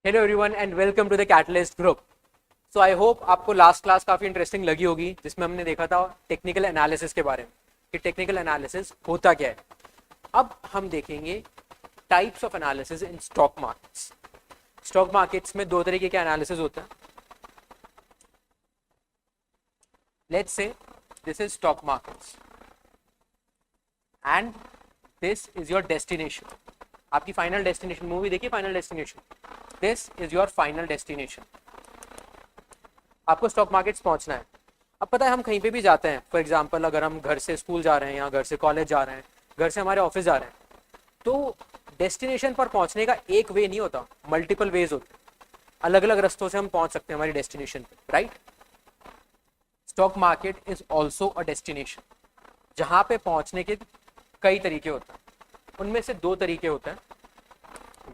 Hello everyone and welcome to the catalyst group. So I hope आपको last class काफ़ी interesting लगी होगी, जिसमें हमने देखा था टेक्निकल एनालिसिस के बारे में कि टेक्निकल एनालिसिस होता क्या है। अब हम देखेंगे types of analysis in stock markets. Stock markets में दो तरीके के एनालिसिस होता है। Let's say this is stock markets and this is your destination. आपकी फाइनल डेस्टिनेशन, मूवी देखिए final destination, this is your final destination. आपको स्टॉक मार्केट्स पहुंचना है। अब पता है हम कहीं पे भी जाते हैं, फॉर एग्जांपल अगर हम घर से स्कूल जा रहे हैं या घर से कॉलेज जा रहे हैं, घर से हमारे ऑफिस जा रहे हैं, तो डेस्टिनेशन पर पहुंचने का एक वे नहीं होता, मल्टीपल वेज होते हैं। अलग अलग रास्तों से हम पहुंच सकते हैं हमारी डेस्टिनेशन पे, right. Stock market is also a destination जहां पे पहुंचने के कई तरीके होते हैं। उनमें से दो तरीके होते हैं।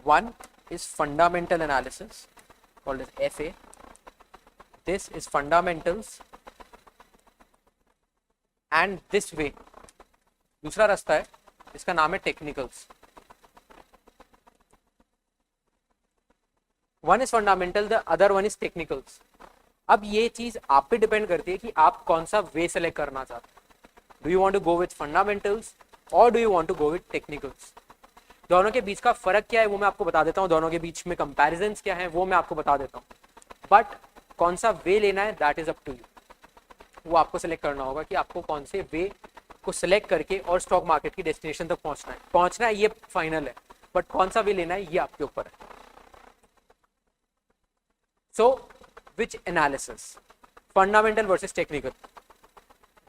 One is fundamental analysis called as FA. This is fundamentals and this way दूसरा रास्ता है, इसका नाम है technicals. One is fundamental, the other one is technicals. अब ये चीज आप पे डिपेंड करती है कि आप कौन सा वे सेलेक्ट करना चाहते हैं। Do you want to go with fundamentals और do you want to go with technicals. दोनों के बीच का फर्क क्या है वो मैं आपको बता देता हूँ, दोनों के बीच में कंपैरिजंस क्या है वो मैं आपको बता देता हूँ। बट कौन सा वे लेना है that is up to you. वो आपको सेलेक्ट करना होगा कि आपको कौन से वे को सिलेक्ट करके और स्टॉक मार्केट की डेस्टिनेशन तक पहुंचना है ये फाइनल है, बट कौन सा वे लेना है ये आपके ऊपर है। सो विच एनालिसिस, फंडामेंटल वर्सेस टेक्निकल।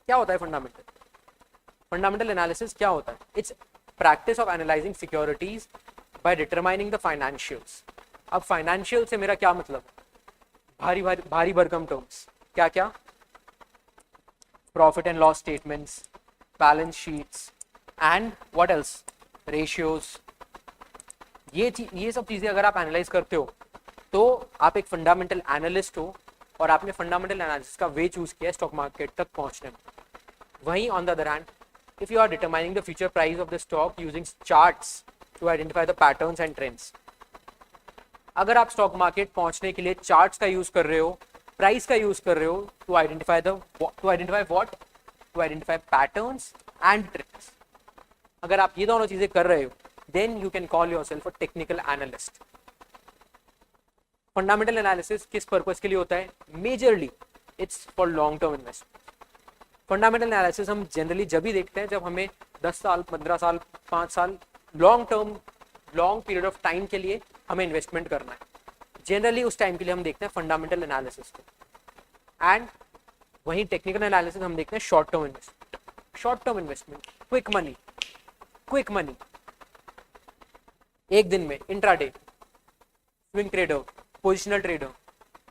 क्या होता है फंडामेंटल? फंडामेंटल एनालिसिस क्या होता है? It's practice of analysing securities by determining the financials. अब फाइनेंशियल से मेरा क्या मतलब है? भारी भरकम टर्म्स। क्या क्या? Profit and loss statements, balance sheets and what else, ratios. ये सब चीजें अगर आप एनालाइज करते हो तो आप एक फंडामेंटल एनालिस्ट हो और आपने फंडामेंटल एनालिसिस का वे चूज किया स्टॉक मार्केट तक पहुंचने में। वहीं on the other hand, if you are determining the future price of the stock using charts to identify the patterns and trends, अगर आप स्टॉक मार्केट पहुंचने के लिए चार्ट्स का यूज कर रहे हो, प्राइस का यूज कर रहे हो to identify patterns and trends, अगर आप ये दोनों चीजें कर रहे हो then you can call yourself a technical analyst. Fundamental analysis किस पर्पस के लिए होता है? Majorly it's for long term investment. Fundamental analysis हम जनरली जब भी देखते हैं जब हमें 10 साल, 15 साल, 5 साल, लॉन्ग पीरियड ऑफ टाइम के लिए हमें इन्वेस्टमेंट करना है। जनरली उस टाइम के लिए हम देखते हैं फंडामेंटल एनालिसिस को। एंड वहीं टेक्निकल एनालिसिस हम देखते हैं short term investment, quick money, एक दिन में, intraday, swing trader, positional trader,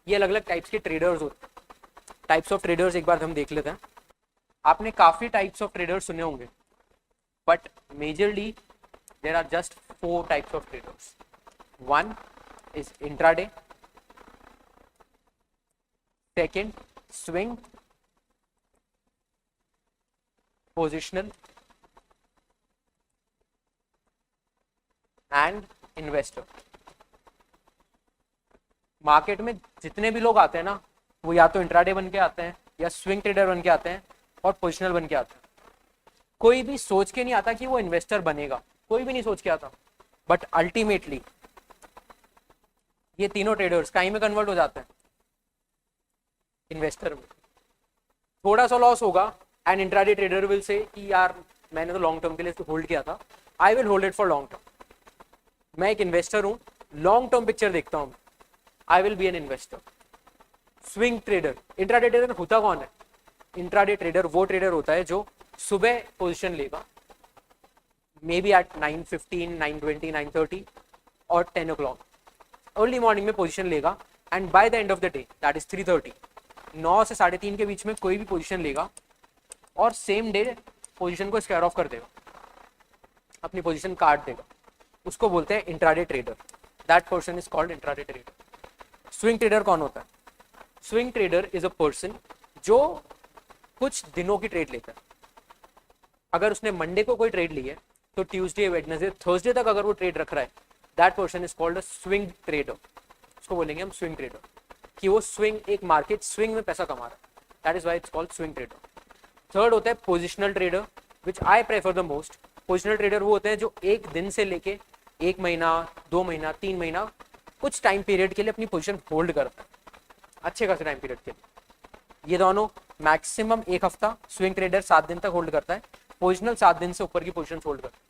ये अलग अलग टाइप्स के ट्रेडर्स होते हैं। टाइप्स ऑफ ट्रेडर्स एक बार हम देख लेते हैं। आपने काफी टाइप्स ऑफ ट्रेडर्स सुने होंगे, but majorly there are just 4 types of traders. One is intraday, second swing, positional and investor. Market में जितने भी लोग आते हैं ना, वो या तो इंट्राडे बन के आते हैं या स्विंग ट्रेडर बन के आते हैं और पोजिशनल बन के आता है। कोई भी सोच के नहीं आता कि वो इन्वेस्टर बनेगा, कोई भी नहीं सोच के आता, बट अल्टीमेटली ये तीनों ट्रेडर्स कहीं में कन्वर्ट हो जाते हैं, इन्वेस्टर में। थोड़ा सा लॉस होगा and intraday trader will say कि यार मैंने तो लॉन्ग टर्म के लिए होल्ड किया था, I will hold it for long term. मैं एक इन्वेस्टर हूं, लॉन्ग टर्म पिक्चर देखता हूं, I will be an investor. Swing trader, intraday trader होता कौन है? इंट्राडे ट्रेडर वो ट्रेडर होता है जो सुबह पोजीशन लेगा, मे बी एट 9:15, 9:20, 9:30 और 10 o'clock, अर्ली मॉर्निंग में पोजीशन लेगा and by the end of the day that is 3:30, 9 से 3:30 के बीच में कोई भी पोजीशन लेगा और सेम डे पोजीशन को स्क्वायर ऑफ कर देगा, अपनी पोजीशन काट देगा। उसको बोलते हैं intraday trader. That person is called intraday trader. Swing trader कौन होता है? Swing trader is a person जो कुछ दिनों की ट्रेड लेता है। अगर उसने मंडे को कोई ट्रेड ली है तो ट्यूसडे, वेडनेसडे, थर्सडे तक अगर वो ट्रेड रख रहा है, that person is called a swing trader. उसको बोलेंगे हम स्विंग ट्रेडर, कि वो स्विंग, एक मार्केट स्विंग में पैसा कमा रहा है, that is why it's called swing trader. Third होता है positional trader, which I prefer the most. Positional trader वो होते हैं जो एक दिन से लेके 1 महीना, 2 महीना, 3 महीना, कुछ टाइम पीरियड के लिए अपनी पोजीशन होल्ड करता है, अच्छे खासे टाइम पीरियड के लिए. ये दोनों मैक्सिमम 1 हफ्ता, स्विंग ट्रेडर 7 दिन तक होल्ड करता है, पोजिशनल 7 दिन से ऊपर की पोजीशन होल्ड करता है.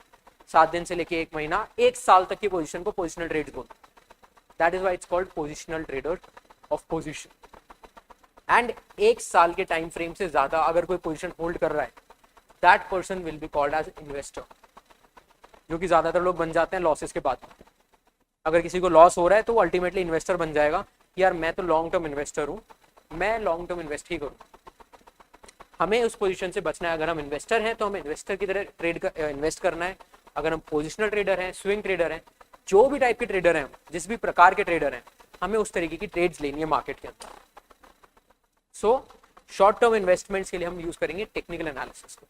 7 दिन से लेके 1 महीना, 1 साल तक की पोजीशन को पोजिशनल ट्रेड्स बोलते हैं. That is why it's called positional trader of position. And 1 साल के टाइम फ्रेम से ज्यादा अगर कोई पोजीशन होल्ड कर रहा है, that person will be called as investor, जो कि ज्यादातर लोग बन जाते हैं लॉसेस के बाद. अगर किसी को लॉस हो रहा है तो वो अल्टीमेटली इन्वेस्टर बन जाएगा, यार मैं तो लॉन्ग टर्म इन्वेस्टर हूँ, मैं लॉन्ग टर्म इन्वेस्ट ही करूँ. हमें उस पोजीशन से बचना है. अगर हम इन्वेस्टर हैं तो हमें इन्वेस्टर की तरह इन्वेस्ट करना है. अगर हम पोजिशनल ट्रेडर हैं, स्विंग ट्रेडर हैं, जो भी टाइप के ट्रेडर हैं, जिस भी प्रकार के ट्रेडर हैं, हमें उस तरीके की ट्रेड्स लेनी है मार्केट के अंदर. सो शॉर्ट टर्म इन्वेस्टमेंट्स के लिए हम यूज करेंगे टेक्निकल एनालिसिस को.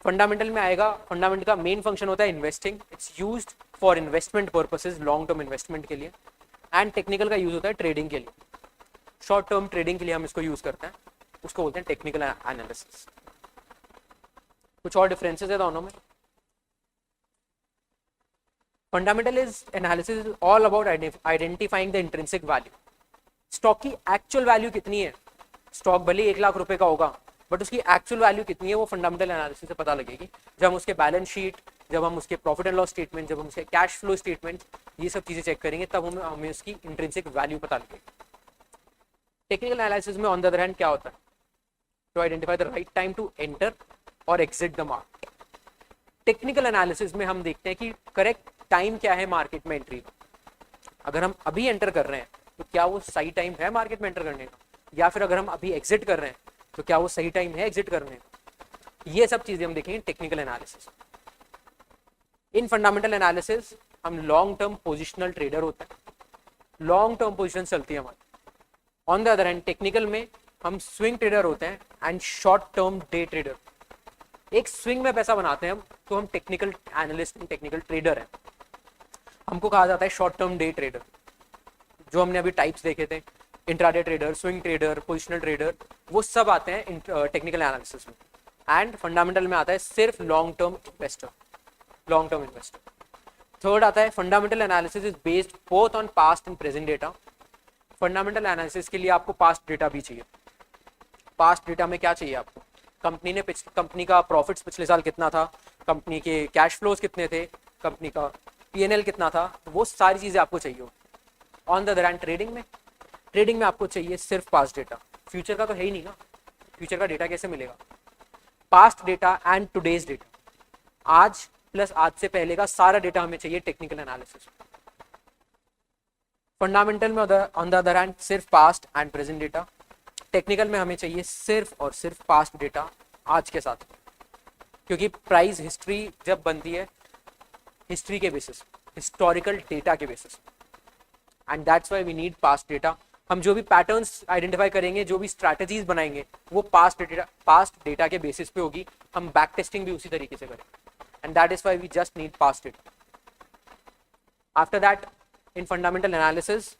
फंडामेंटल में आएगा, फंडामेंटल का मेन फंक्शन होता है investing. It's used for investment purposes, long term investment के लिए. एंड टेक्निकल का यूज होता है ट्रेडिंग के लिए. शॉर्ट टर्म ट्रेडिंग के लिए हम इसको यूज करते हैं, उसको बोलते हैं टेक्निकल एनालिसिस. कुछ और डिफरेंसेस है दोनों में. Fundamental is analysis is all about identifying the intrinsic value. Stock की एक्चुअल वैल्यू कितनी है, स्टॉक भले 1 लाख रुपए का होगा, बट उसकी एक्चुअल वैल्यू कितनी है वो फंडामेंटल एनालिसिस से पता लगेगी. जब हम उसके बैलेंस शीट, जब हम उसके प्रॉफिट एंड लॉस स्टेटमेंट, जब हम उसके कैश फ्लो स्टेटमेंट, ये सब चीजें चेक करेंगे, तब हमें उसकी इंट्रिंसिक वैल्यू पता लगेगी. टेक्निकल एनालिसिस में ऑन द अदर हैंड क्या होता है, to identify the right time to enter और exit the market. Technical analysis में हम देखते हैं कि करेक्ट टाइम क्या है मार्केट में एंट्री का. अगर हम अभी एंटर कर रहे हैं तो क्या वो सही टाइम है मार्केट में एंटर करने का, या फिर अगर हम अभी एग्जिट कर रहे हैं तो क्या वो सही टाइम है एग्जिट करने का. ये सब चीजें हम देखेंगे टेक्निकल एनालिसिस. इन फंडामेंटल एनालिसिस हम लॉन्ग टर्म पोजिशनल ट्रेडर होते हैं, लॉन्ग टर्म पोजिशन चलती है हमारी. On the other hand technical में हम स्विंग ट्रेडर होते हैं and short term day trader. एक स्विंग में पैसा बनाते हैं हम, तो हम technical analyst and technical trader हैं. हमको कहा जाता है शॉर्ट टर्म डे ट्रेडर. जो हमने अभी टाइप्स देखे थे, intraday trader, swing trader, positional trader, वो सब आते हैं टेक्निकल एनालिसिस में. एंड फंडामेंटल में आता है सिर्फ long term investor, long term investor. Third आता है fundamental analysis is based both on past and present data. Fundamental analysis के लिए आपको पास्ट डेटा भी चाहिए. पास्ट डेटा में क्या चाहिए आपको, कंपनी का प्रॉफिट्स पिछले साल कितना था, कंपनी के कैश फ्लोज कितने थे, कंपनी का P&L कितना था, वो सारी चीजें आपको चाहिए. On the other hand trading में आपको चाहिए सिर्फ पास्ट डेटा. फ्यूचर का तो है ही नहीं ना, फ्यूचर का डेटा कैसे मिलेगा. Past data and today's data, आज प्लस आज से पहले का सारा डेटा हमें चाहिए टेक्निकल एनालिसिस. फंडामेंटल में ऑन द अदर हैंड सिर्फ past and present data. Technical में हमें चाहिए सिर्फ और सिर्फ पास्ट डेटा आज के साथ, क्योंकि प्राइस हिस्ट्री जब बनती है हिस्ट्री के बेसिस, हिस्टोरिकल डेटा के basis, and that's why we need past data. हम जो भी पैटर्न्स आइडेंटिफाई करेंगे, जो भी स्ट्रैटेजीज बनाएंगे, वो पास्ट डेटा के बेसिस पे होगी. हम बैक टेस्टिंग भी उसी तरीके से करेंगे, and that is why we just need past data. After that in fundamental analysis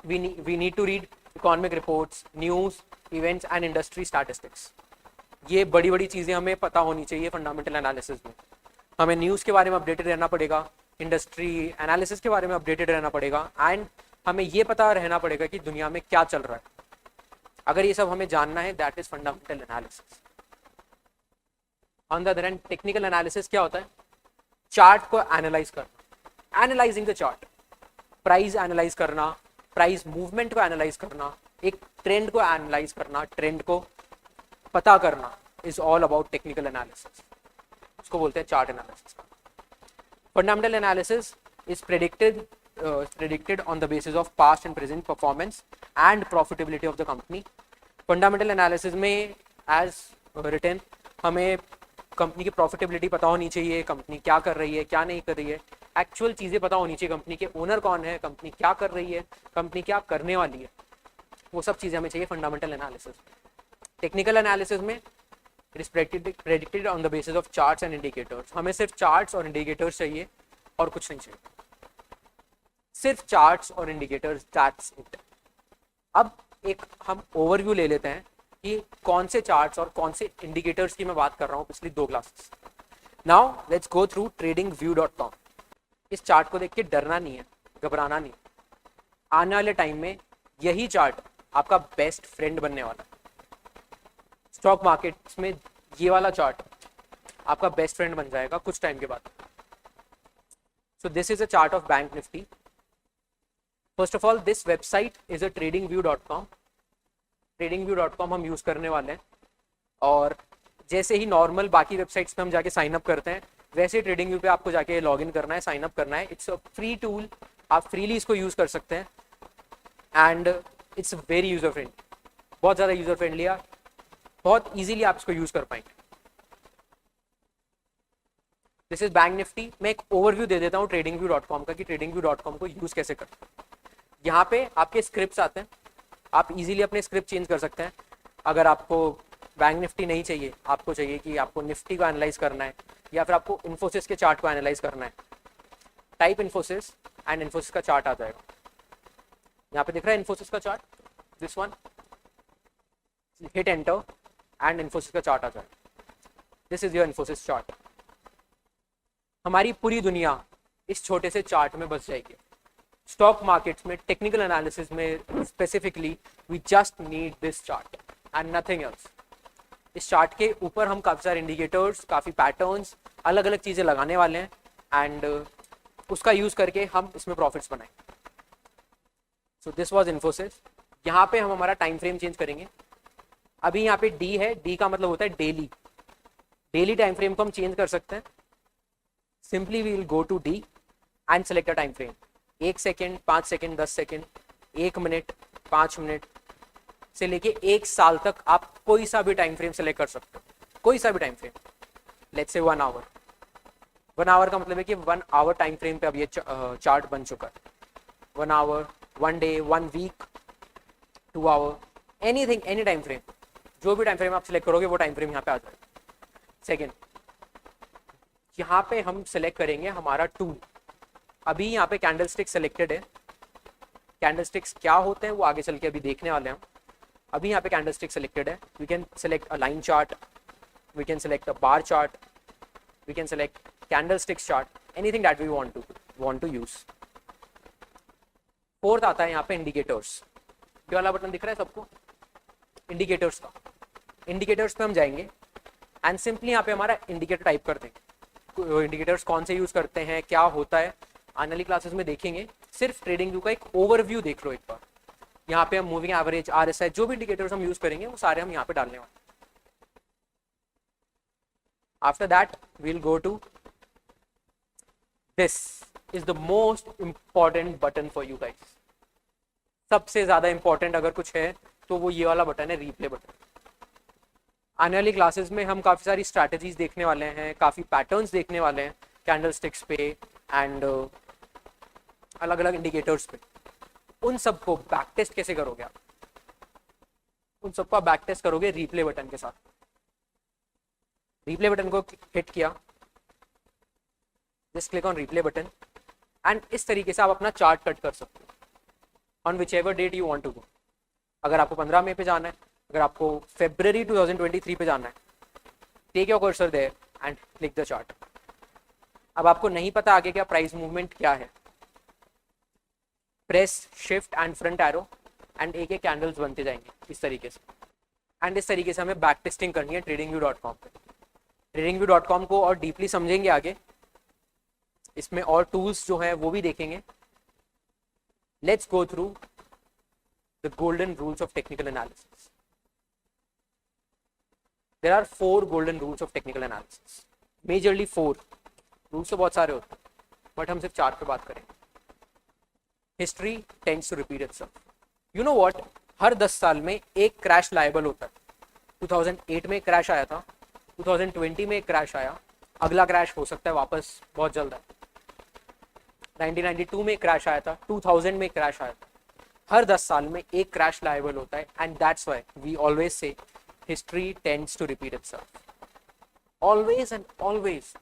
we need to read economic reports, news, events and industry statistics. ये बड़ी बड़ी चीजें हमें पता होनी चाहिए फंडामेंटल एनालिसिस में. हमें न्यूज़ के बारे में अपडेटेड रहना पड़ेगा, इंडस्ट्री एनालिसिस के बारे में अपडेटेड रहना पड़ेगा, एंड हमें ये पता रहना पड़ेगा कि दुनिया में क्या चल रहा है. अगर ये सब हमें जानना है, that is fundamental analysis. On the other hand technical analysis क्या होता है, चार्ट को एनालाइज करना, analysing the chart, price analyse करना, प्राइस मूवमेंट को एनालाइज करना, एक ट्रेंड को एनालाइज करना, ट्रेंड को पता करना, is all about technical analysis. उसको बोलते हैं chart analysis. Fundamental analysis is predicted on the basis of past and present performance and profitability of the company. Fundamental analysis में एज रिटन हमें कंपनी की प्रॉफिटेबिलिटी पता होनी चाहिए, कंपनी क्या कर रही है, क्या नहीं कर रही है, एक्चुअल चीज़ें पता होनी चाहिए, कंपनी के ओनर कौन है, कंपनी क्या कर रही है, कंपनी क्या करने वाली है, वो सब चीज़ें हमें चाहिए फंडामेंटल एनालिसिस. टेक्निकल एनालिसिस में it is predicted on the basis of charts and indicators. हमें सिर्फ चार्ट्स और इंडिकेटर्स चाहिए और कुछ नहीं चाहिए. सिर्फ चार्ट्स और इंडिकेटर्स, दैट्स इट। अब एक हम ओवरव्यू ले लेते हैं कि कौन से चार्ट्स और कौन से इंडिकेटर्स की मैं बात कर रहा हूँ पिछली 2 classes. Now let's go through tradingview.com। इस चार्ट को देख के डरना नहीं है, घबराना नहीं। आने वाले टाइम में यही चार्ट आपका बेस्ट फ्रेंड बनने वाला है। स्टॉक मार्केट्स में ये वाला चार्ट आपका बेस्ट फ्रेंड बन जाएगा कुछ टाइम के बाद। So this is a chart of bank Nifty. First of all this website is a tradingview.com। tradingview.com हम यूज करने वाले हैं, और जैसे ही नॉर्मल बाकी वेबसाइट्स पे हम जाके साइन अप करते हैं वैसे ट्रेडिंग पे आपको जाके लॉग इन करना है, साइन अप करना है। इट्स अ फ्री टूल, आप फ्रीली इसको यूज कर सकते हैं and it's very user friendly, बहुत ज़्यादा यूजर फ्रेंडली है, बहुत इजीली आप इसको यूज कर पाएंगे। This is bank Nifty. मैं एक ओवरव्यू दे देता हूँ tradingview.com का कि tradingview.com को यूज कैसे करते हैं। यहाँ पे आपके स्क्रिप्ट्स आते हैं, आप इजीली अपने स्क्रिप्ट चेंज कर सकते हैं। अगर आपको बैंक निफ्टी नहीं चाहिए, आपको चाहिए कि आपको निफ्टी को एनालाइज करना है या फिर आपको इन्फोसिस के चार्ट को एनालाइज करना है, टाइप इन्फोसिस एंड इन्फोसिस का चार्ट आ जाएगा। यहाँ पे दिख रहा है इन्फोसिस का chart, this one, hit enter and Infosys का चार्ट आ जाएगा। This is your Infosys chart. हमारी पूरी दुनिया इस छोटे से चार्ट में बस जाएगी। स्टॉक मार्केट्स में टेक्निकल एनालिसिस में specifically we just need this chart and nothing else. इस चार्ट के ऊपर हम काफ़ी सारे इंडिकेटर्स, काफ़ी पैटर्न्स, अलग अलग चीज़ें लगाने वाले हैं एंड उसका यूज़ करके हम इसमें प्रॉफिट्स बनाएंगे। So this was Infosys. यहाँ पे हम हमारा टाइम फ्रेम चेंज करेंगे। अभी यहाँ पे डी है, डी का मतलब होता है डेली। डेली टाइम फ्रेम को हम चेंज कर सकते हैं। Simply we will go to the and select a time frame. 1 second, 5 second, 10 second, 1 minute, 5 minute से लेके 1 साल तक आप कोई सा भी टाइम फ्रेम सेलेक्ट कर सकते हो, कोई सा भी time frame. Let's say 1 hour. 1 our का मतलब है कि 1 आवर टाइम फ्रेम पे अब ये चार्ट बन चुका है। 1 hour, 1 day, 1 week, 2 hour, anything, any time frame, जो भी टाइम फ्रेम आप सिलेक्ट करोगे वो टाइम फ्रेम यहाँ पे आ जाएगा। सेकेंड, यहाँ पे हम सिलेक्ट करेंगे हमारा टूल। अभी यहाँ पे कैंडलस्टिक सिलेक्टेड है। कैंडलस्टिक्स क्या होते हैं वो आगे चल के अभी देखने वाले हैं। अभी यहाँ पे कैंडलस्टिक सिलेक्टेड है। We can select a line chart, we can select a bar chart, we can select candlesticks chart, anything that we want to use. Fourth आता है यहाँ पे इंडिकेटर्स। ये वाला बटन दिख रहा है सबको, इंडिकेटर्स का। इंडिकेटर्स पे हम जाएंगे एंड सिंपली यहाँ पे हमारा इंडिकेटर टाइप कर देंगे। इंडिकेटर्स कौन से यूज करते हैं, क्या होता है, आने वाली क्लासेस में देखेंगे। सिर्फ ट्रेडिंग व्यू का एक ओवरव्यू देख लो एक बार। यहाँ पे हम मूविंग एवरेज, RSI, जो भी इंडिकेटर्स हम यूज करेंगे वो सारे हम यहाँ पे डालने वाले। After that we'll go to this is the most important button for you guys. सबसे ज्यादा इंपॉर्टेंट अगर कुछ है तो वो ये वाला बटन है, रिप्ले बटन। आने वाली क्लासेस में हम काफी सारी स्ट्रैटेजीज देखने वाले हैं, काफी पैटर्न्स देखने वाले हैं कैंडलस्टिक्स पे एंड अलग अलग इंडिकेटर्स पे। उन सबको बैक टेस्ट कैसे करोगे आप? उन सबको बैक टेस्ट करोगे रिप्ले बटन के साथ। रिप्ले बटन को हिट किया, just click on replay button and इस तरीके से आप अपना चार्ट कट कर सकते हो on whichever date you want to go. अगर आपको 15 मई पे जाना है, अगर आपको February 2023 पे जाना है, take your cursor there and click the chart. अब आपको नहीं पता आगे क्या प्राइस मूवमेंट क्या है, press shift and front arrow and एक एक कैंडल्स बनते जाएंगे इस तरीके से। एंड इस तरीके से हमें बैक टेस्टिंग करनी है tradingview.com पे। tradingview.com को और डीपली समझेंगे आगे, इसमें और टूल्स जो है वो भी देखेंगे। Let's go through the golden rules of technical analysis. There are 4 golden rules of technical analysis, majorly 4 rules तो बहुत सारे होते हैं बट हम सिर्फ 4 पे बात करेंगे। History tends to repeat itself. You know what, हर 10 साल में एक क्रैश लायबल होता है। 2008 में क्रैश आया था, 2020 में क्रैश आया, अगला क्रैश हो सकता है वापस बहुत जल्द है। 1992 में क्रैश आया था, 2000 में क्रैश आया था। हर 10 साल में एक क्रैश लायबल होता है and that's why we always say history tends to repeat itself. Always and always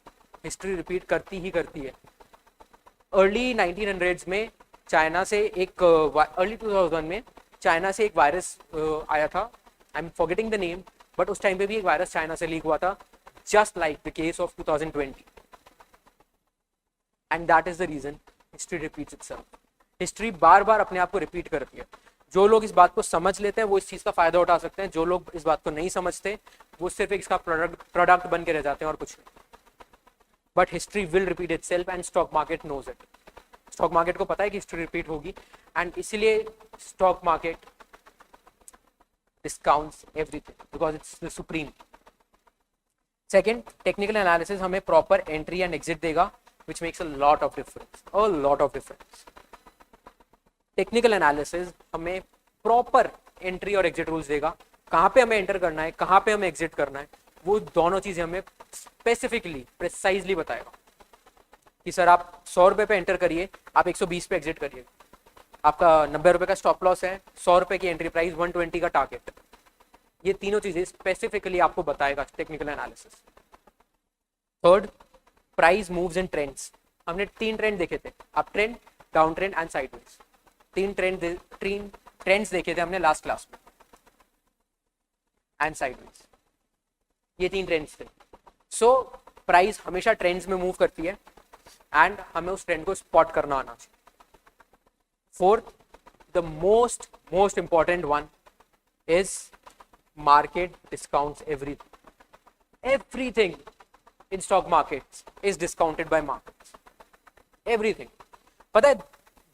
history repeat करती ही करती है। अर्ली 1900s में चाइना से एक अर्ली 2000 में चाइना से एक वायरस आया था, I am forgetting the name, but उस टाइम पे भी एक वायरस चाइना से लीक हुआ था, just like the case of 2020, and that is the reason history repeats itself. History बार बार अपने आप को रिपीट करती है। जो लोग इस बात को समझ लेते हैं वो इस चीज का फायदा उठा सकते हैं, जो लोग इस बात को नहीं समझते वो सिर्फ इसका प्रोडक्ट बन के रह जाते हैं और कुछ नहीं। But history will repeat itself and stock market knows it. Stock market को पता है कि हिस्ट्री रिपीट होगी, एंड इसीलिए stock market discounts everything because it's the supreme. Second, technical analysis हमें प्रॉपर एंट्री एंड एग्जिट देगा, which makes a lot of difference. Technical analysis हमें proper entry और एग्जिट रूल्स देगा, कहाँ पे हमें एंटर करना है, कहाँ पे हमें एग्जिट करना है, वो दोनों चीजें हमें स्पेसिफिकली प्रिसाइजली बताएगा कि सर आप 100 रुपए पे एंटर करिए, आप 120 पे एग्जिट करिए, आपका 90 रुपए का स्टॉप लॉस है, 100 रुपए की एंट्री प्राइस, 120 का टारगेट। ये तीनों चीजें स्पेसिफिकली आपको बताएगा technical analysis. Third, price moves and trends. हमने 3 ट्रेंड देखे थे, up trend, down trend and sideways. 3 trends देखे थे हमने लास्ट क्लास में, एंड साइडवेज, ये 3 ट्रेंड्स थे। सो प्राइस हमेशा ट्रेंड्स में मूव करती है एंड हमें उस ट्रेंड को स्पॉट करना आना चाहिए। Fourth, the most important one is market discounts everything in stock markets is discounted by markets, everything। पता है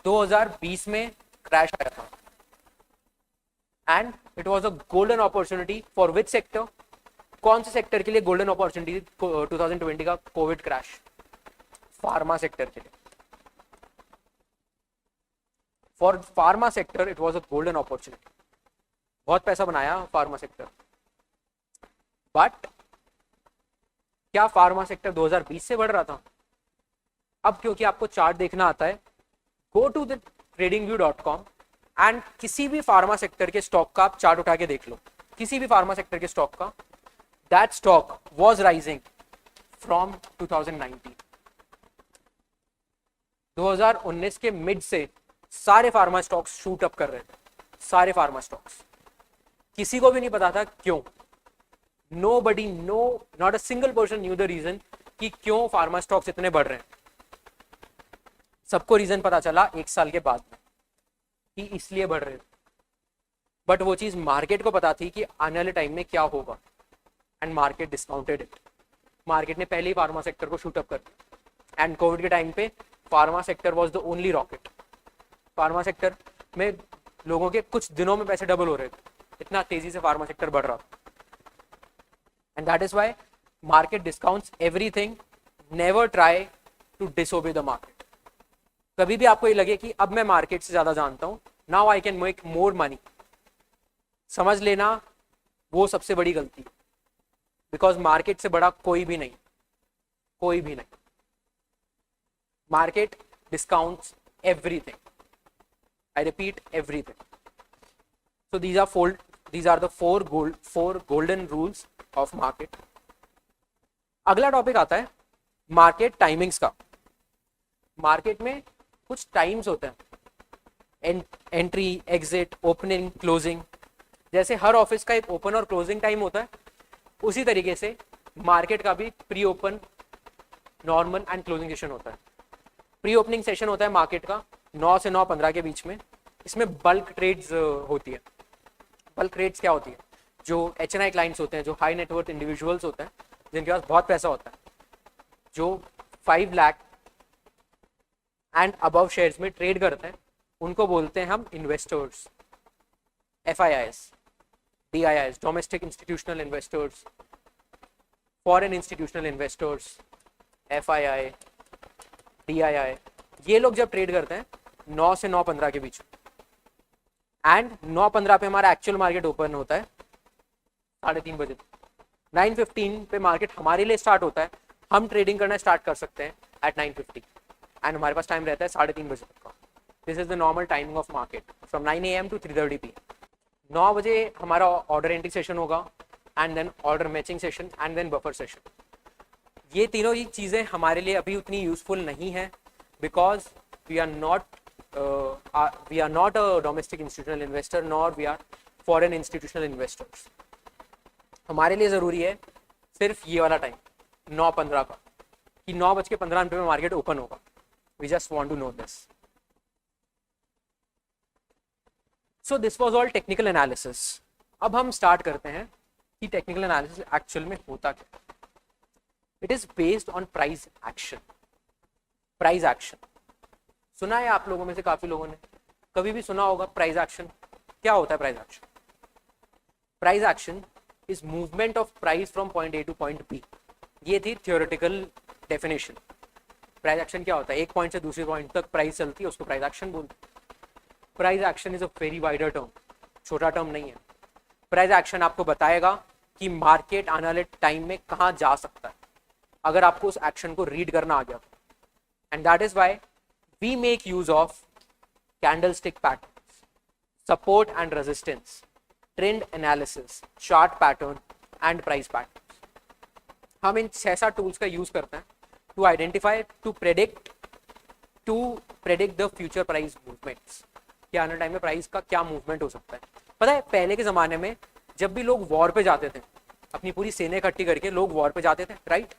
2020 में क्रैश आया था and it was a golden opportunity for which sector? कौन से सेक्टर के लिए गोल्डन अपॉर्चुनिटी 2020 का कोविड क्रैश? फार्मा सेक्टर के लिए। For pharma sector it was a golden opportunity, बहुत पैसा बनाया फार्मा सेक्टर। बट क्या फार्मा सेक्टर 2020 से बढ़ रहा था? अब क्योंकि आपको चार्ट देखना आता है, go to the tradingview.com and किसी भी फार्मा सेक्टर के स्टॉक का आप चार्ट उठा के देख लो, किसी भी फार्मा सेक्टर के स्टॉक का, that stock was rising from 2019। 2019 के मिड से सारे फार्मा स्टॉक्स शूट अप कर रहे थे, सारे फार्मा स्टॉक्स। किसी को भी नहीं पता था क्यों, nobody know, not a single person knew the reason कि क्यों फार्मा स्टॉक्स इतने बढ़ रहे हैं। सबको रीजन पता चला 1 साल के बाद में कि इसलिए बढ़ रहे थे, बट वो चीज मार्केट को पता थी कि आने वाले टाइम में क्या होगा, and market discounted it. Market ने पहले ही फार्मा सेक्टर को शूट अप कर दिया, एंड कोविड के टाइम पे pharma sector was the only rocket. Pharma sector में लोगों के कुछ दिनों में पैसे डबल हो रहे थे, इतना तेजी से फार्मा सेक्टर बढ़ रहा था। And that is why market discounts everything. Never try to disobey the market. कभी भी आपको ये लगे कि अब मैं मार्केट से ज्यादा जानता हूं, now I can make more money, समझ लेना वो सबसे बड़ी गलती, बिकॉज मार्केट से बड़ा कोई भी नहीं, कोई भी नहीं। Market discounts everything, I repeat everything. So these are the four golden rules of market. अगला टॉपिक आता है मार्केट टाइमिंग्स का। मार्केट में कुछ टाइम्स होते हैं, एंट्री, एग्जिट, ओपनिंग, क्लोजिंग। जैसे हर ऑफिस का एक ओपन और क्लोजिंग टाइम होता है, उसी तरीके से मार्केट का भी pre open, normal and closing session होता है। प्री ओपनिंग सेशन होता है मार्केट का 9 से 9:15 के बीच में। इसमें बल्क ट्रेड्स होती है। बल्क ट्रेड्स क्या होती है? जो HNI क्लाइंट्स होते हैं, जो हाई नेटवर्थ इंडिविजुअल्स होते हैं, जिनके पास बहुत पैसा होता है, जो 5 लाख एंड अबव शेयर्स में ट्रेड करते हैं, उनको बोलते हैं हम investors, FIIs, DIIs, domestic institutional investors, foreign institutional investors, FII, DII। ये लोग जब ट्रेड करते हैं 9 से 9:15 के बीच, एंड 9:15 पे हमारा एक्चुअल मार्केट ओपन होता है 3:30 बजे। 9:15 पे मार्केट हमारे लिए स्टार्ट होता है, हम ट्रेडिंग करना स्टार्ट कर सकते हैं एट 9:50, एंड हमारे पास टाइम रहता है 3:30 बजे तक का। This is the normal timing of market from 9 AM to 3:30 PM। 9 बजे हमारा ऑर्डर एंट्री सेशन होगा, and then order matching session, and then buffer session. ये तीनों ही चीज़ें हमारे लिए अभी उतनी यूजफुल नहीं है, because we are not we are not a domestic institutional investor nor we are foreign institutional investors. हमारे लिए ज़रूरी है सिर्फ ये वाला टाइम 9:15 का, कि 9:15 में मार्केट ओपन होगा. We just want to know this. So this was all technical analysis. अब हम स्टार्ट करते हैं कि टेक्निकल एनालिसिस एक्चुअल में होता क्या. It is based on price action. Price action सुना है आप लोगों में से काफी लोगों ने कभी भी सुना होगा. प्राइस एक्शन क्या होता है? Price action, price action is movement of price from point A to point B. ये थी थियोरेटिकल डेफिनेशन. प्राइस एक्शन क्या होता है? एक पॉइंट से दूसरे पॉइंट तक प्राइस चलती है, उसको प्राइस एक्शन बोलते हैं. Price action is a very wider term, छोटा टर्म नहीं है. प्राइस एक्शन आपको बताएगा कि मार्केट आने वाले टाइम में कहाँ जा सकता है अगर आपको उस एक्शन को रीड करना आ गया. And that is why we make use of candlestick patterns, support and resistance, trend analysis, chart pattern and price pattern. हम इन 6-7 टूल्स का यूज करते हैं to identify, to predict the future price movements. कि आने टाइम में price का क्या मूवमेंट हो सकता है. पता है पहले के जमाने में जब भी लोग वॉर पे जाते थे, अपनी पूरी सेना इकट्ठी करके लोग वॉर पे जाते थे, राइट.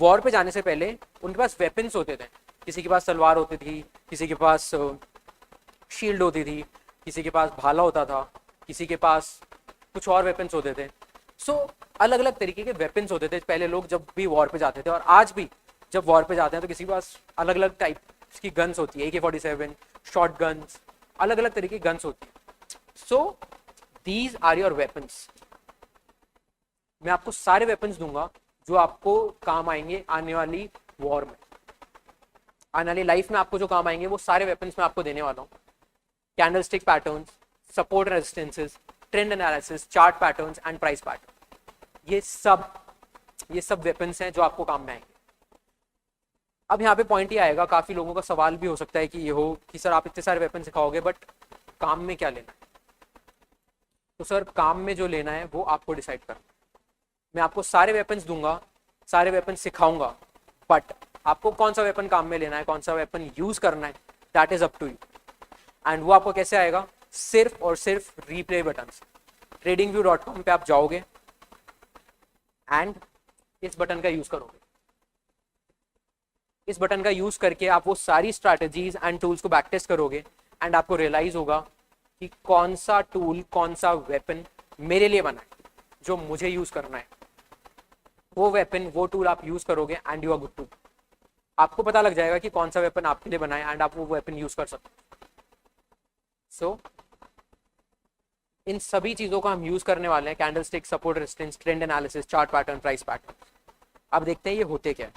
वॉर पे जाने से पहले उनके पास वेपन्स होते थे. किसी के पास तलवार होती थी, किसी के पास शील्ड होती थी, किसी के पास भाला होता था, किसी के पास कुछ और वेपन्स होते थे. सो अलग अलग तरीके के वेपन्स होते थे पहले लोग जब भी वॉर पे जाते थे. और आज भी जब वॉर पे जाते हैं तो किसी के पास अलग अलग टाइप की गन्स होती है. AK-47, शॉर्ट गन्स, अलग अलग तरीके की गन्स होती है. So these are your weapons. मैं आपको सारे वेपन्स दूंगा जो आपको काम आएंगे आने वाली वॉर में, आने वाली लाइफ में आपको जो काम आएंगे वो सारे वेपन्स मैं आपको देने वाला हूँ. Candlestick patterns, support resistances, trend analysis, chart patterns and price pattern. ये सब वेपन्स हैं जो आपको काम में आएंगे. अब यहाँ पे पॉइंट ये आएगा, काफी लोगों का सवाल भी हो सकता है कि ये हो कि सर आप इतने सारे वेपन सिखाओगे बट काम में क्या लेना है. तो सर काम में जो लेना है वो आपको डिसाइड करना है. मैं आपको सारे वेपन्स दूंगा, सारे वेपन सिखाऊंगा, बट आपको कौन सा वेपन काम में लेना है, कौन सा वेपन यूज करना है, that is up to you. And वो आपको कैसे आएगा? सिर्फ और सिर्फ रिप्ले बटन से. tradingview.com पे आप जाओगे एंड इस बटन का यूज करोगे. इस बटन का यूज करके आप वो सारी स्ट्रैटेजीज एंड टूल्स को बैक टेस्ट करोगे एंड आपको रियलाइज होगा कि कौन सा टूल, कौन सा वेपन मेरे लिए बना है जो मुझे यूज करना है. वो वेपन, वो टूल आप यूज करोगे and you are good to. आपको पता लग जाएगा कि कौन सा वेपन आपके लिए बना है एंड आप वो वेपन यूज कर सकते हो. सो इन सभी चीजों का हम यूज करने वाले हैं. Candlestick, support resistance, trend analysis, chart pattern, price pattern. अब देखते हैं ये होते क्या है.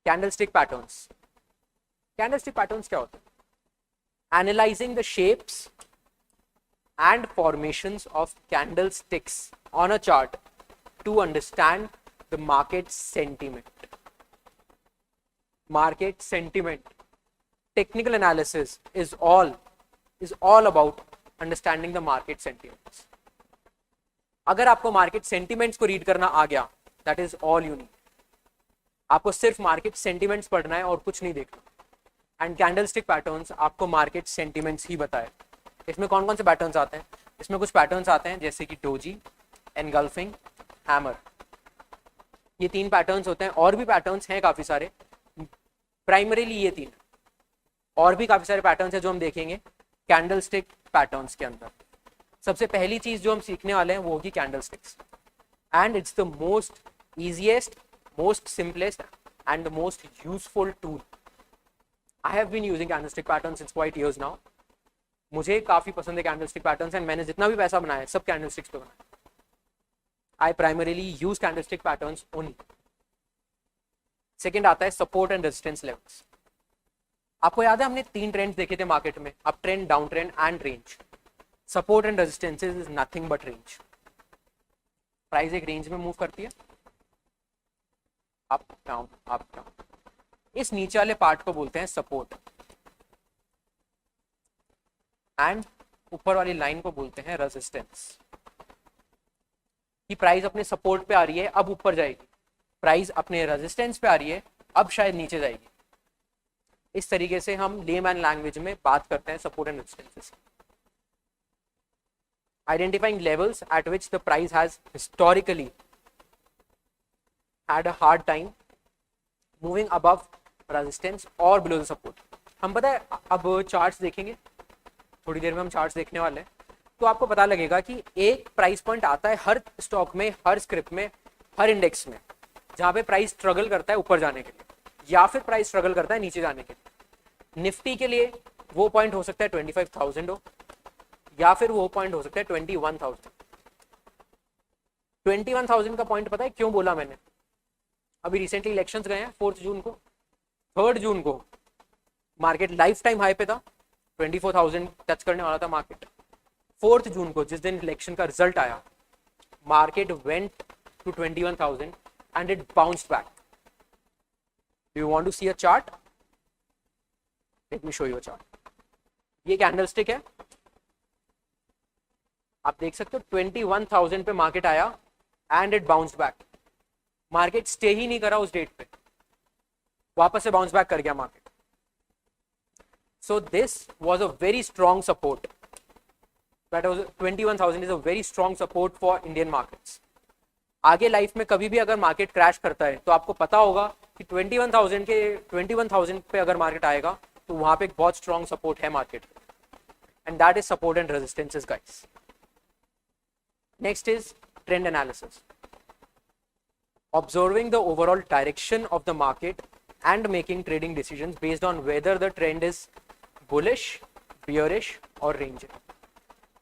Candlestick patterns. कैंडलस्टिक पैटर्न्स क्या होते हैं? Analysing the shapes and formations of candlesticks on a chart to understand the market sentiment. Market sentiment. Technical analysis is all about understanding the market sentiments. अगर आपको मार्केट सेंटिमेंट्स को read करना आ गया, that is all you need. आपको सिर्फ market sentiments पढ़ना है और कुछ नहीं देखना. एंड कैंडलस्टिक पैटर्न्स आपको मार्केट सेंटिमेंट्स ही बताए. इसमें कौन कौन से पैटर्न्स आते हैं? इसमें कुछ पैटर्न्स आते हैं जैसे कि डोजी, एनगल्फिंग, हैमर. ये 3 पैटर्न्स होते हैं. और भी पैटर्न्स हैं काफी सारे, प्राइमरीली ये 3. और भी काफी सारे पैटर्न्स हैं जो हम देखेंगे कैंडलस्टिक पैटर्न्स के अंदर. सबसे पहली चीज जो हम सीखने वाले हैं वो होगी candlesticks. And it's the most easiest, most simplest and the most useful tool. I have been using candlestick patterns since quite years now. मुझे काफी पसंद है कैंडलस्टिक पैटर्न्स एंड मैंने जितना भी पैसा बनाया है सब कैंडलस्टिक्स पे बनाया. I primarily use candlestick patterns only. Second आता है सपोर्ट एंड रेजिस्टेंस लेवल्स. आपको याद है हमने 3 ट्रेंड्स देखे थे मार्केट में, up trend, down trend and range. Support and resistance is nothing but range. Price एक रेंज में मूव करती है, अप डाउन अप डाउन. इस नीचे वाले पार्ट को बोलते हैं सपोर्ट एंड ऊपर वाली लाइन को बोलते हैं रेजिस्टेंस. कि प्राइस अपने सपोर्ट पे आ रही है, अब ऊपर जाएगी. प्राइस अपने रेजिस्टेंस पे आ रही है, अब शायद नीचे जाएगी. इस तरीके से हम लेमैन लैंग्वेज में बात करते हैं support and resistances. Identifying levels at which the price has historically had a hard time moving above resistance or below the support. हम पता है अब चार्ट्स देखेंगे, थोड़ी देर में हम चार्ट्स देखने वाले हैं, तो आपको पता लगेगा कि एक प्राइस पॉइंट आता है हर स्टॉक में, हर स्क्रिप्ट में, हर इंडेक्स में, जहां पे प्राइस स्ट्रगल करता है ऊपर जाने के लिए या फिर प्राइस स्ट्रगल करता है नीचे जाने के लिए. निफ्टी के लिए वो पॉइंट हो सकता है 25,000 हो, या फिर वो पॉइंट हो सकता है 21,000. 21,000 का पॉइंट पता है क्यों बोला मैंने? अभी रिसेंटली इलेक्शंस गए हैं 4 जून को, 3 जून को मार्केट लाइफ टाइम हाई पे था, 24,000 टच करने वाला था मार्केट. 4 जून को जिस दिन इलेक्शन का रिजल्ट आया, market went to 21,000 and it bounced back. Do you want to see a chart? Let me show you a chart. ये कैंडलस्टिक है, आप देख सकते हो 21,000 पे मार्केट आया and it bounce back. Market stay ही नहीं करा उस डेट पे, वापस से बाउंस बैक कर गया market. So this was a very strong support. That was 21,000 is a very strong support for Indian markets. आगे लाइफ में कभी भी अगर मार्केट क्रैश करता है तो आपको पता होगा कि 21,000 पे अगर मार्केट आएगा तो वहां पे एक बहुत स्ट्रॉन्ग सपोर्ट है market, and that is support and resistances guys. Next is trend analysis. Observing the overall direction of the market and making trading decisions based on whether the trend is bullish, bearish or ranging.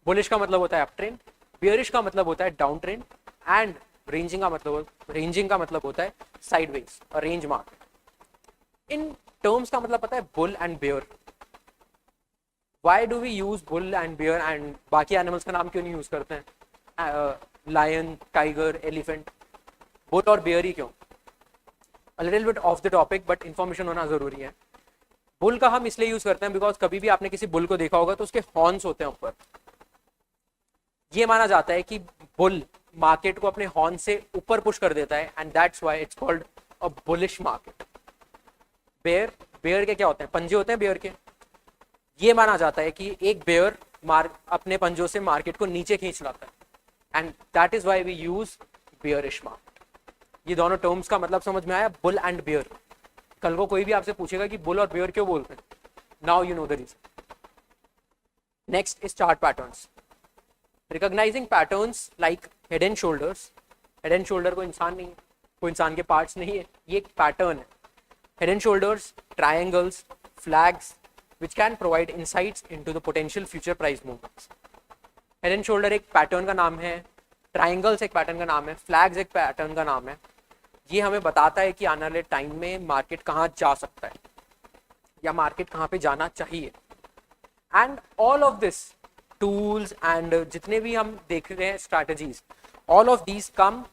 Bullish का मतलब होता है up trend, bearish का मतलब होता है down trend, and ranging का मतलब होता है साइडवेज और रेंज मार्केट. इन टर्म्स का मतलब पता है bull and bear. Why do we use bull and bear and बाकी एनिमल्स का नाम क्यों नहीं यूज करते हैं? लायन, टाइगर, एलिफेंट, बुल और बेयर ही क्यों? A little bit off the topic but information होना जरूरी है. बुल का हम इसलिए यूज करते हैं बिकॉज कभी भी आपने किसी बुल को देखा होगा तो उसके हॉर्न्स होते हैं ऊपर. ये माना जाता है कि बुल मार्केट को अपने हॉर्न से ऊपर पुश कर देता है and that's why it's called a bullish market. Bear के क्या होते हैं? पंजे होते हैं बेयर के. ये माना जाता है कि एक बेयर अपने पंजों से मार्केट को नीचे खींच लाता है, and that is why we use bearish market. ये दोनों टर्म्स का मतलब समझ में आया, बुल एंड बेयर. कल को कोई भी आपसे पूछेगा कि बुल और बेयर क्यों बोलते हैं, now you know the reason. Next is chart patterns. Recognizing patterns like head and shoulders. Head and shoulder को इंसान नहीं, कोई इंसान के पार्ट्स नहीं है, ये एक पैटर्न है. Head and shoulders, triangles, flags which can provide insights into the potential future price movements. Head and shoulder एक पैटर्न का नाम है, ट्राइंगल्स एक पैटर्न का नाम है, फ्लैग्स एक पैटर्न का नाम है. ये हमें बताता है कि आने वाले टाइम में मार्केट कहाँ जा सकता है या मार्केट कहाँ पे जाना चाहिए. And all of this tools and जितने भी हम देख रहे हैं strategies, all of these come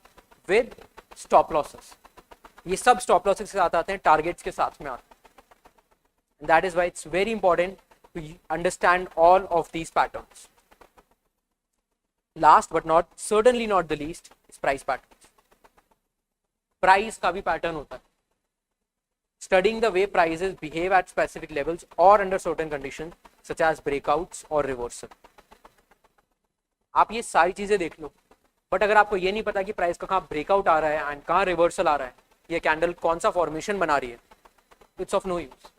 with stop losses. ये सब स्टॉप लॉसेस के साथ आते हैं, टारगेट्स के साथ में आते हैं. And that is why it's very important to understand all of these patterns. Last but certainly not the least is price patterns. Price का भी pattern होता है. Studying the way prices behave at specific levels or under certain conditions such as breakouts or reversal. आप ये सारी चीजें देख लो, but अगर आपको ये नहीं पता कि प्राइस का कहाँ ब्रेकआउट आ रहा है एंड कहाँ रिवर्सल आ रहा है, ये कैंडल कौन सा फॉर्मेशन बना रही है, इट्स ऑफ नो यूज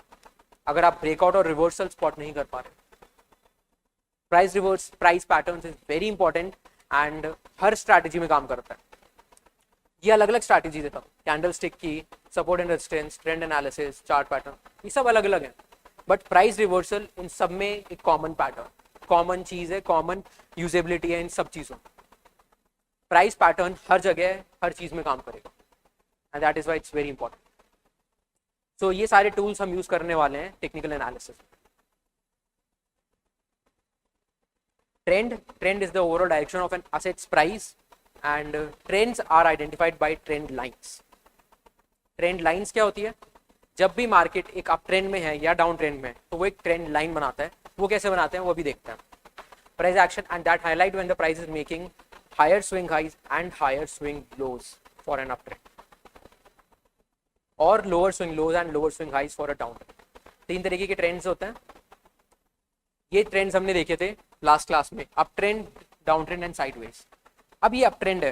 अगर आप ब्रेकआउट और रिवर्सल स्पॉट नहीं कर पा रहे. Price patterns is very important and her strategy में काम करता है. ये अलग अलग स्ट्रैटेजी है, कैंडल स्टिक की, support and resistance, trend analysis, chart pattern, ये सब अलग अलग हैं, बट प्राइस रिवर्सल इन सब में एक कॉमन पैटर्न, कॉमन चीज है, कॉमन यूजेबिलिटी है इन सब चीजों. प्राइस पैटर्न हर जगह हर चीज में काम करेगा and that is why it's very important. So ये सारे टूल्स हम यूज करने वाले हैं technical analysis. Trend is the overall direction of an asset's price and trends are identified by trend lines. Trend lines क्या होती है? जब भी मार्केट एक अप ट्रेंड में है या डाउन ट्रेंड में है तो वो एक ट्रेंड लाइन बनाता है. वो कैसे बनाते हैं वो भी देखते हैं. Price action and that highlight when the price is making higher swing highs and higher swing lows for an up trend, or lower swing lows and lower swing highs for a down trend. तीन तरीके के trends होते हैं, ये trends हमने देखे थे last class में, up trend, down trend and sideways. अब ये अप ट्रेंड है,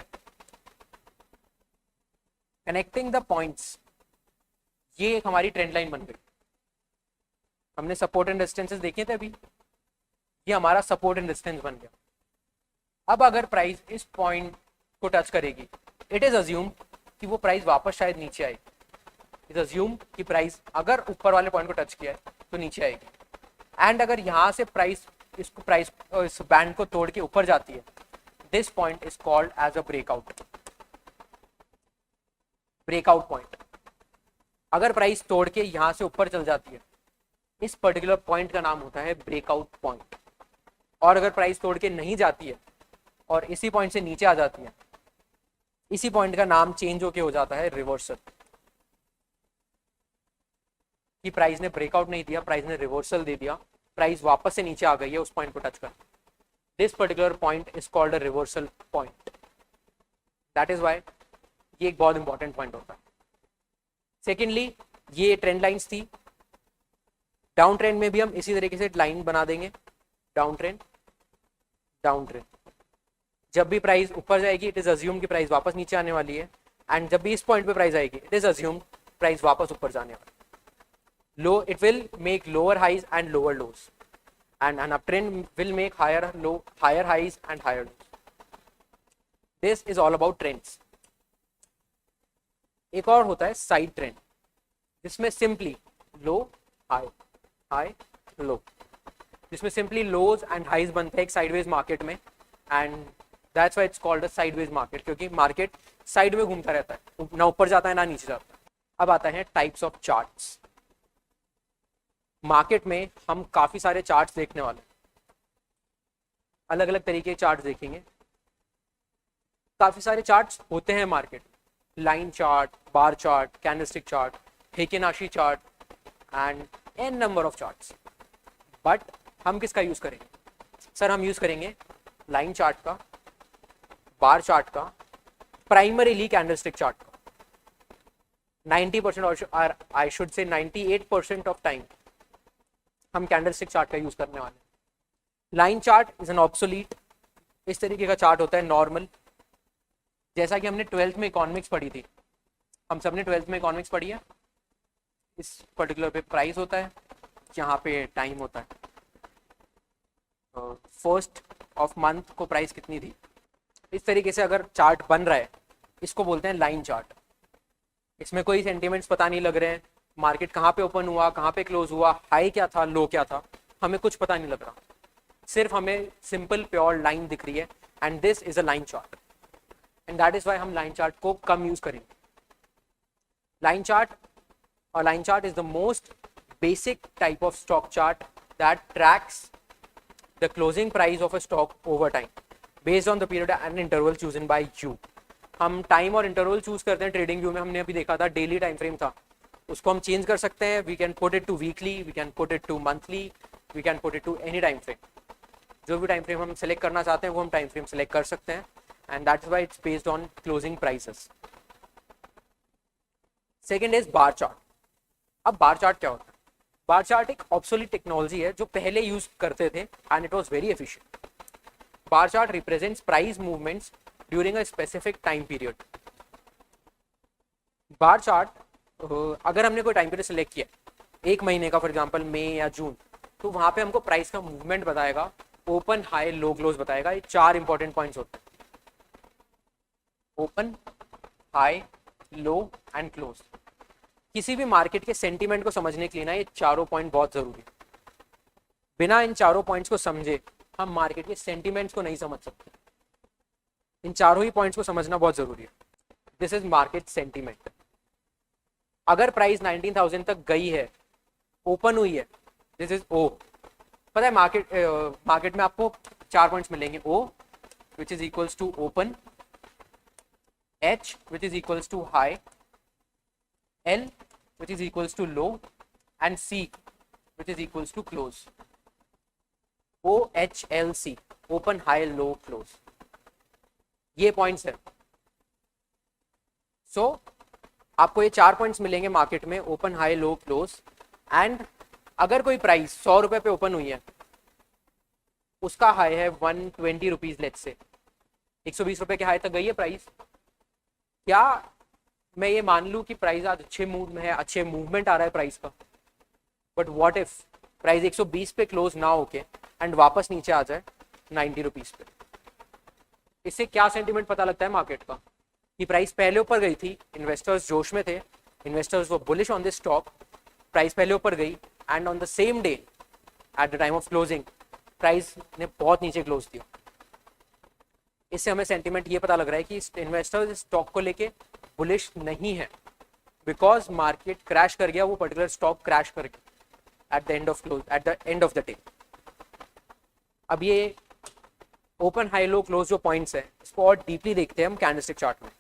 कनेक्टिंग द पॉइंट्स, ये एक हमारी ट्रेंड लाइन बन गई। हमने सपोर्ट एंड रेजिस्टेंसेस देखे थे अभी, ये हमारा सपोर्ट एंड रेजिस्टेंस बन गया। अब अगर प्राइस इस पॉइंट को टच करेगी, इट इज अज्यूम कि वो प्राइस वापस शायद नीचे आएगी। इट अज्यूम कि प्राइस अगर ऊपर वाले पॉइंट को टच किया है तो नीचे आएगी, एंड अगर यहाँ से प्राइस इस बैंड को तोड़ के ऊपर जाती है, this point is called as a breakout point. अगर प्राइस तोड़ के यहां से ऊपर चल जाती है, इस पर्टिकुलर पॉइंट का नाम होता है ब्रेकआउट पॉइंट। और अगर प्राइस तोड़ के नहीं जाती है और इसी पॉइंट से नीचे आ जाती है, इसी पॉइंट का नाम चेंज होके हो जाता है रिवर्सल। कि प्राइस ने ब्रेकआउट नहीं दिया, प्राइस ने रिवर्सल दे दिया, प्राइस वापस से नीचे आ गई है उस पॉइंट को टच कर। This particular point is called a reversal point. That is why ये एक बहुत इंपॉर्टेंट पॉइंट होता है। सेकेंडली, ये ट्रेंड लाइंस थी। डाउन ट्रेंड में भी हम इसी तरीके से लाइन बना देंगे, डाउन ट्रेंड, डाउन ट्रेंड। जब भी प्राइस ऊपर जाएगी, इट इज अज्यूम कि प्राइस वापस नीचे आने वाली है, एंड जब भी इस पॉइंट पे प्राइस आएगी, इट इज अज्यूम प्राइस वापस ऊपर जाने वाली है। Low, it will make lower highs and lower lows, and an uptrend will make higher highs and higher lows. This is all about trends. एक और होता है साइड ट्रेंड, जिसमें simply low high, high low, जिसमें simply lows and highs बनते हैं एक sideways market में, and that's why it's called a sideways market, क्योंकि मार्केट साइड में घूमता रहता है, ना ऊपर जाता है ना नीचे जाता है। अब आता है टाइप्स ऑफ चार्ट्स। मार्केट में हम काफी सारे चार्ट्स देखने वाले, अलग अलग तरीके के चार्ट्स देखेंगे। काफी सारे चार्ट्स होते हैं market, line chart, bar chart, candlestick chart, Heikin Ashi chart and an number of charts. But हम किसका यूज करेंगे? सर हम यूज करेंगे लाइन चार्ट का, बार चार्ट का, प्राइमरीली कैंडलस्टिक चार्ट का। 90% और I should say 98% of time हम कैंडलस्टिक चार्ट का यूज करने वाले हैं। Line chart is N obsolete, इस तरीके का चार्ट होता है नॉर्मल, जैसा कि हमने 12th में इकोनॉमिक्स पढ़ी थी। हम सबने 12th में इकोनॉमिक्स पढ़ी है। इस पर्टिकुलर पे प्राइस होता है, यहाँ पे टाइम होता है, फर्स्ट ऑफ मंथ को प्राइस कितनी थी। इस तरीके से अगर चार्ट बन रहा है, इसको बोलते हैं लाइन चार्ट। इसमें कोई सेंटिमेंट्स पता नहीं लग रहे हैं, मार्केट कहाँ पे ओपन हुआ, कहाँ पे क्लोज हुआ, हाई क्या था, लो क्या था, हमें कुछ पता नहीं लग रहा, सिर्फ हमें सिंपल प्योर लाइन दिख रही है, and this is a line chart, and that is why हम लाइन चार्ट को कम यूज करेंगे। Line chart is the most basic type of stock chart that tracks the closing price of a stock over time based on the period and interval chosen by you. हम time और interval choose करते हैं trading view में। हमने अभी देखा था daily time frame था, उसको हम चेंज कर सकते हैं। We can put it to weekly, we can put it to monthly, we can put it to any time frame. जो भी टाइम फ्रेम हम सेलेक्ट करना चाहते हैं वो हम टाइम फ्रेम सेलेक्ट कर सकते हैं, and that's why it's based on closing prices. Second is bar chart. अब बार चार्ट क्या होता है? बार चार्ट एक ऑब्सोलीट टेक्नोलॉजी है जो पहले यूज करते थे and it was very efficient. Bar chart represents price movements during a specific time period. Bar chart, अगर हमने कोई टाइम पीरियड सेलेक्ट किया एक महीने का, फॉर एग्जांपल मई या जून, तो वहां पे हमको प्राइस का मूवमेंट बताएगा, ओपन, हाई, लो, क्लोज बताएगा। ये चार इंपॉर्टेंट पॉइंट्स होते हैं, open, high, low and close. किसी भी मार्केट के सेंटीमेंट को समझने के लिए ना ये चारों पॉइंट बहुत जरूरी है। बिना इन चारों पॉइंट्स को समझे हम मार्केट के सेंटीमेंट्स को नहीं समझ सकते। इन चारों ही पॉइंट्स को समझना बहुत जरूरी है। This is market sentiment. अगर प्राइस 19,000 तक गई है, ओपन हुई है, दिस इज ओ। पता है मार्केट में आपको चार पॉइंट्स मिलेंगे, O which is equals to open, H which is equals to high, L which is equals to low and C which is equals to close. OHLC, open, high, low, close. ये points है। सो आपको ये चार points मिलेंगे market में, open, high, low, close, and अगर कोई price 100 रुपए पे ओपन हुई है, उसका हाई है 120 रुपीज, लेट्स से 120 रुपए के हाई तक गई है प्राइस, क्या मैं ये मान लूं कि प्राइस आज अच्छे मूड में है, अच्छे मूवमेंट आ रहा है प्राइस का, बट व्हाट इफ प्राइस 120 पे क्लोज ना होके एंड वापस नीचे आ जाए 90 रुपीज पे? इससे क्या सेंटिमेंट पता लगता है मार्केट का, कि प्राइस पहले ऊपर गई थी, इन्वेस्टर्स जोश में थे, इन्वेस्टर्स वो bullish on this stock, price पहले ऊपर गई and on the same day at the time of closing price ने बहुत नीचे क्लोज दिया। इससे हमें सेंटिमेंट ये पता लग रहा है कि इन्वेस्टर्स इस स्टॉक को लेके बुलिश नहीं है, बिकॉज मार्केट क्रैश कर गया, वो पर्टिकुलर स्टॉक क्रैश कर गया at the end of the day. अब ये ओपन हाई लो क्लोज जो पॉइंट्स है, इसको और डीपली देखते हैं हम कैंडलस्टिक चार्ट में।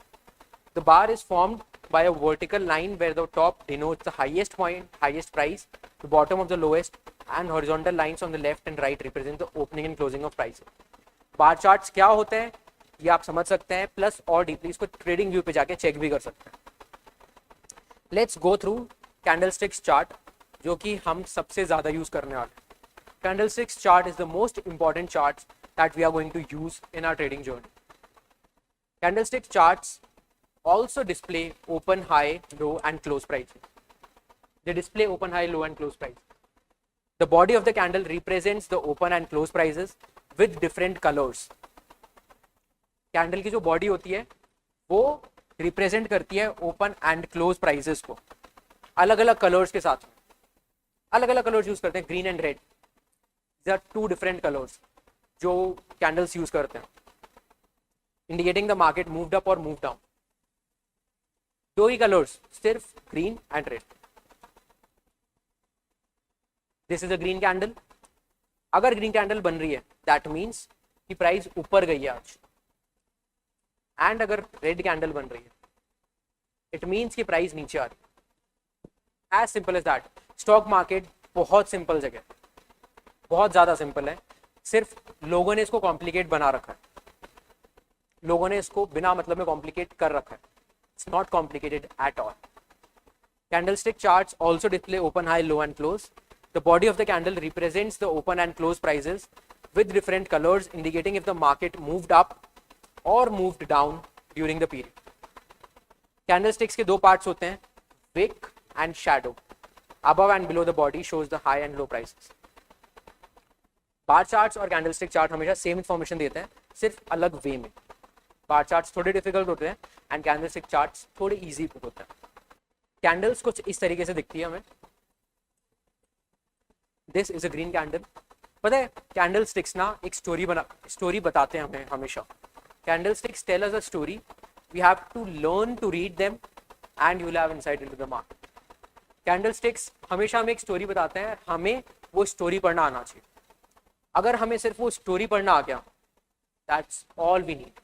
The bar is formed by a vertical line where the top denotes the highest point, highest price, the bottom of the lowest, and horizontal lines on the left and right represent the opening and closing of prices. Bar charts क्या होते हैं ये आप समझ सकते हैं, plus और deeply इसको ट्रेडिंग व्यू पे जाके चेक भी कर सकते हैं। Let's go through candlesticks chart, जो कि हम सबसे ज्यादा यूज करने वाले हैं। Candlesticks chart is the most important chart that we are going to use in our trading journey. Candlestick charts also display open, high, low and close prices. They display open, high, low and close prices. The body of the candle represents the open and close prices with different colors. Candle की जो body होती है वो represent करती है open and close prices को अलग अलग colors के साथ। अलग अलग colors use करते हैं, green and red. These are two different colors जो candles use करते हैं, indicating the market moved up or moved down. दो ही कलर्स, सिर्फ green and red. This is a green candle. अगर ग्रीन कैंडल बन रही है दैट मीन्स कि प्राइस ऊपर गई है आज, एंड अगर रेड कैंडल बन रही है इट मीन्स कि प्राइस नीचे आ रही है। As simple as that. Stock market बहुत सिंपल जगह, बहुत ज्यादा सिंपल है, सिर्फ लोगों ने इसको कॉम्प्लिकेट बना रखा है, लोगों ने इसको बिना मतलब में कॉम्प्लिकेट कर रखा है। It's not complicated at all. Candlestick charts also display open, high, low and close. The body of the candle represents the open and close prices with different colors indicating if the market moved up or moved down during the period. Candlesticks के दो parts होते हैं, wick and shadow. Above and below the body shows the high and low prices. Bar charts और candlestick chart हमेशा same information देते हैं, सिर्फ अलग way में। बार चार्ट्स थोड़े डिफिकल्ट होते हैं एंड कैंडलस्टिक चार्ट्स थोड़े इजी होते हैं। कैंडल्स कुछ इस तरीके से दिखती है हमें। This is a green candle. पता है कैंडलस्टिक्स ना एक स्टोरी बताते हैं हमें हमेशा। Candlesticks tell us a story, we have to learn to read them and you will have insight into the market. Candlesticks हमेशा हमें एक स्टोरी बताते हैं, हमें वो स्टोरी पढ़ना आना चाहिए। अगर हमें सिर्फ वो स्टोरी पढ़ना आ गया दैट्स ऑल वी नीड।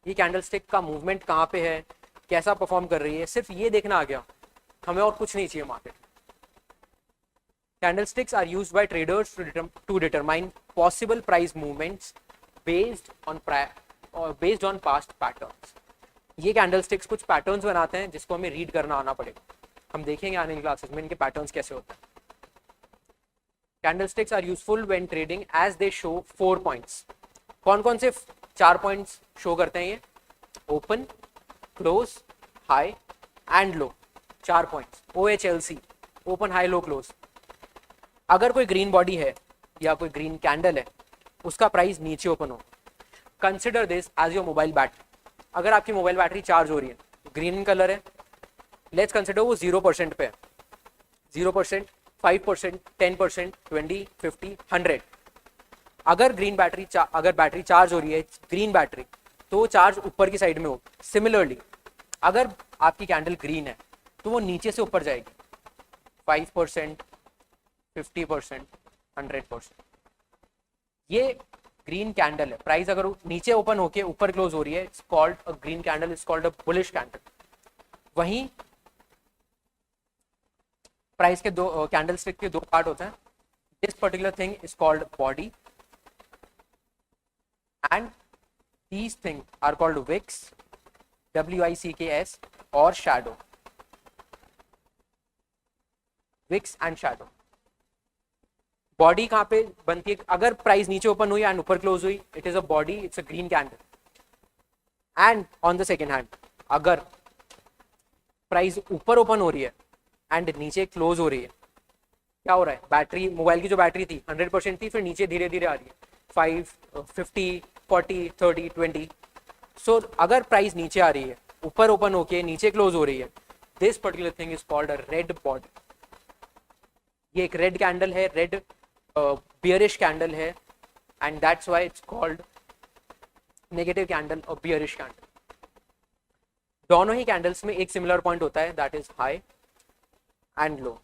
ये कैंडलस्टिक का मूवमेंट कहाँ पे है, कैसा परफॉर्म कर रही है, सिर्फ ये देखना आ गया, हमें और कुछ नहीं चाहिए market. Candlesticks are used by traders to determine possible price movements based on past patterns. ये कैंडलस्टिक्स कुछ पैटर्न्स बनाते हैं जिसको हमें रीड करना आना पड़ेगा। हम देखेंगे आने वाली क्लासेस में इनके पैटर्न्स कैसे होते हैं। Candlesticks are useful when trading as they show 4 points. कौन कौन से 4 पॉइंट्स शो करते हैं ये? Open, close, high and low. 4 points, OHLC, open, high, low, close. अगर कोई ग्रीन बॉडी है या कोई ग्रीन कैंडल है, उसका प्राइस नीचे ओपन हो, consider this as your mobile battery. अगर आपकी मोबाइल बैटरी चार्ज हो रही है, ग्रीन कलर है, लेट्स कंसिडर वो 0% पे है। 0%, 5%, 10%, 20, 50, 100। अगर बैटरी चार्ज हो रही है ग्रीन बैटरी, तो चार्ज ऊपर की साइड में हो। सिमिलरली अगर आपकी कैंडल ग्रीन है तो वो नीचे से ऊपर जाएगी, 5%, 50%, 100%। ये ग्रीन कैंडल है। प्राइस अगर नीचे ओपन होके ऊपर क्लोज हो रही है, it's called a green candle, it's called a bullish candle. वहीं प्राइस के दो कैंडलस्टिक के दो पार्ट होते हैं। This particular thing is called body and these things are called wicks, WICKS, or shadow. Wicks and shadow. Body कहाँ पे बनती है? अगर प्राइस नीचे ओपन हुई एंड ऊपर क्लोज हुई, it is a body, it's a green candle. And on the second hand, अगर प्राइस ऊपर ओपन हो रही है एंड नीचे क्लोज हो रही है, क्या हो रहा है? बैटरी, मोबाइल की जो बैटरी थी 100% थी, फिर नीचे धीरे धीरे आ रही है 5, 50, 40, 30, 20। सो अगर प्राइस नीचे आ रही है, ऊपर ओपन होके नीचे क्लोज हो रही है, this particular thing is called a red body. ये एक रेड कैंडल है, रेड बियरिश कैंडल है, and that's why it's called negative candle और बियरिश कैंडल। दोनों ही कैंडल्स में एक सिमिलर पॉइंट होता है, दैट इज हाई एंड लो।